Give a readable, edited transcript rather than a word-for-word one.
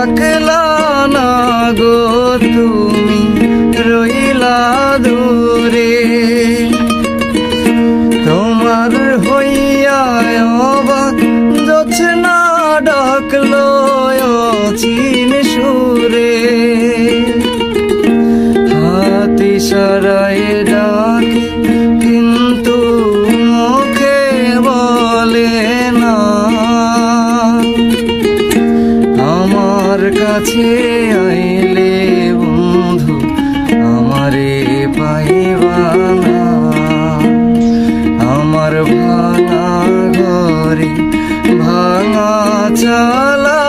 ডাকলা না গো তুমি রইলা দূরে। তোমার হইয়া অবাক জোছনা ডাকলো অচিন সুরে। হাত ইশারায় ডাকে কিন্তু মুখে বলে না। আমার কাছে আইলে বন্ধু আমারে পাইবা না। আমার ভাঙা ঘরে ভাঙা চালা